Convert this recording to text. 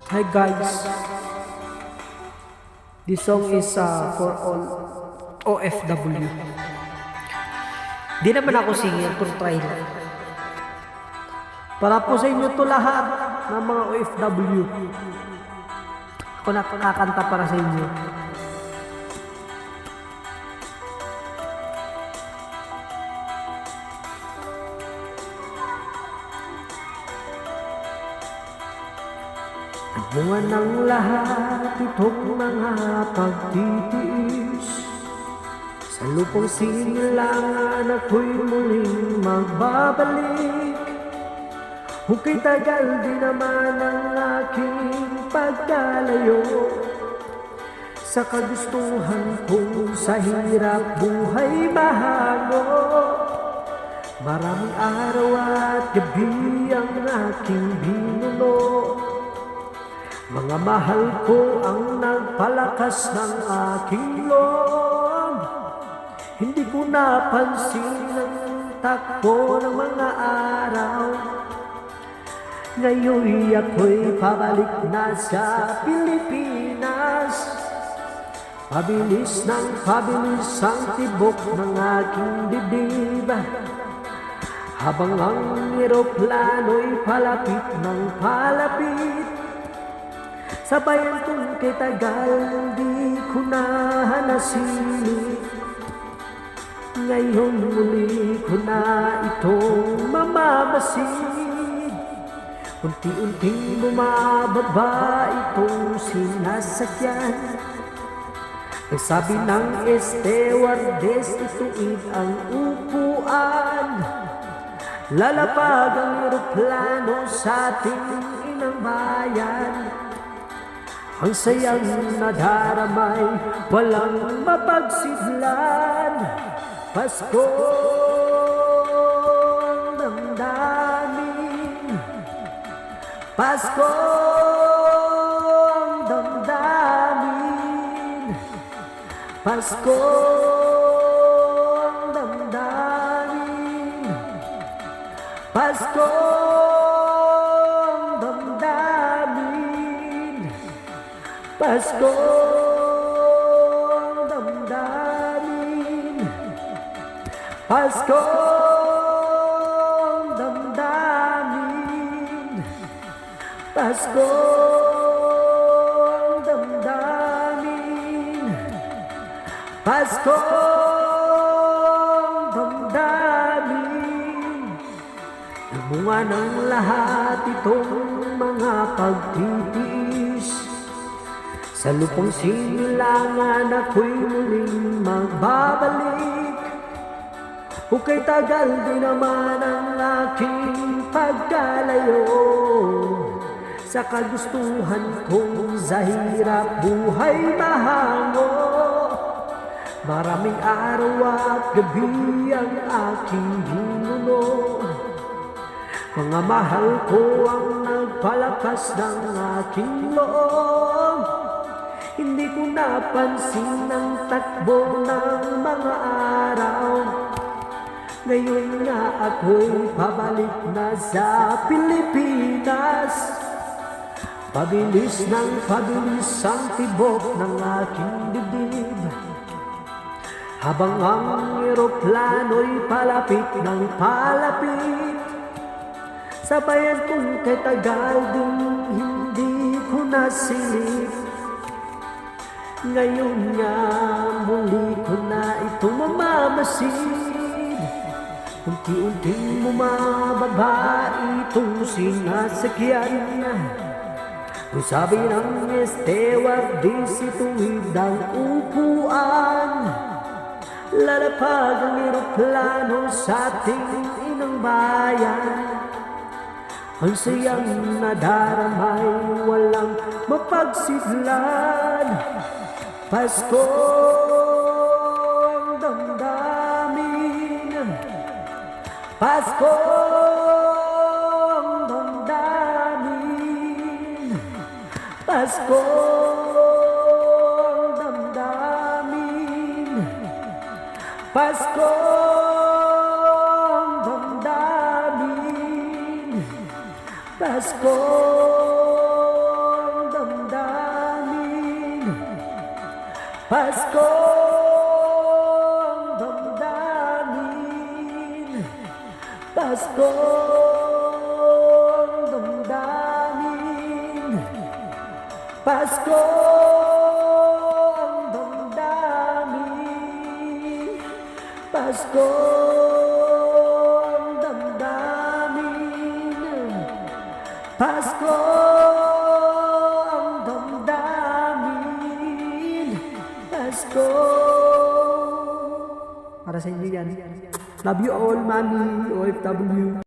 Hi guys, this song is for all OFW. Di naman ako singer, pero try lang. Para po sa inyo to lahat ng mga OFW. Ako nakakanta para sa inyo. Bunga ng lahat itong mga pagtitiis. Sa lupang silangan ako'y muling magbabalik. Hukay tagal din naman ang aking pagkalayo sa kagustuhan kong sa hirap buhay mahango. Maraming araw at gabi ang aking binuno. Mga mahal ko ang nagpalakas ng aking loob. Hindi ko napansin ang takbo ng mga araw. Ngayon ako'y pabalik na sa Pilipinas. Pabilis ng pabilis ang tibok ng aking dibdib, habang ang eroplano'y palapit ng palapit. Sa bayan kong kay tagal, di ko na nasilip. Ngayon muli ko na itong mamamasid. Unti-unting bumababa itong sinasakyan. Ang sabi ng stewardess, ituig ang upuan. Lalapag ang eroplano sa ating inang bayan. Ang sayang nadaramay, walang mapagsidlan. Pasko ang damdamin, Pasko ang damdamin, Pasko ang damdamin, Pasko ang damdamin, Pasko ang damdamin, Pasko ang damdamin, Pasko ang damdamin, Pasko ang damdamin. Namunga ng lahat itong mga pagtitiis. Sa lupang silangan ako'y muling magbabalik. Hukay tagal din naman ang aking pagkalayo sa kagustuhan kong sa hirap buhay mahango. Maraming araw at gabi ang aking binuno. Mga mahal ko ang nagpalakas ng aking loob. Hindi ko napansin ang takbo ng mga araw. Ngayon nga ako'y pabalik na sa Pilipinas. Pabilis ng pabilis ang tibok ng aking dibdib, habang ang eroplano'y palapit ng palapit. Sa bayan kong kay tagal din hindi ko nasilip. Ngayon nga muli ko na ito mamamasid. Unti-unting bumababa itong sinasakyan. Ang sabi ng stewardess, ituwid ang upuan. Lalapag ang eroplano sa ating inang bayan. Ang sayang nadaramay, walang mapagsidlan. Pasko ang damdamin, Pasko ang damdamin, Pasko ang damdamin, Pasko ang damdamin, Pasko ang Pasko ang damdamin, Pasko ang damdamin, Pasko ang damdamin, Pasko ang damdamin, Pasko ang damdamin, Pasko. Para sa inyo yan. Love you all, Mami, OFW.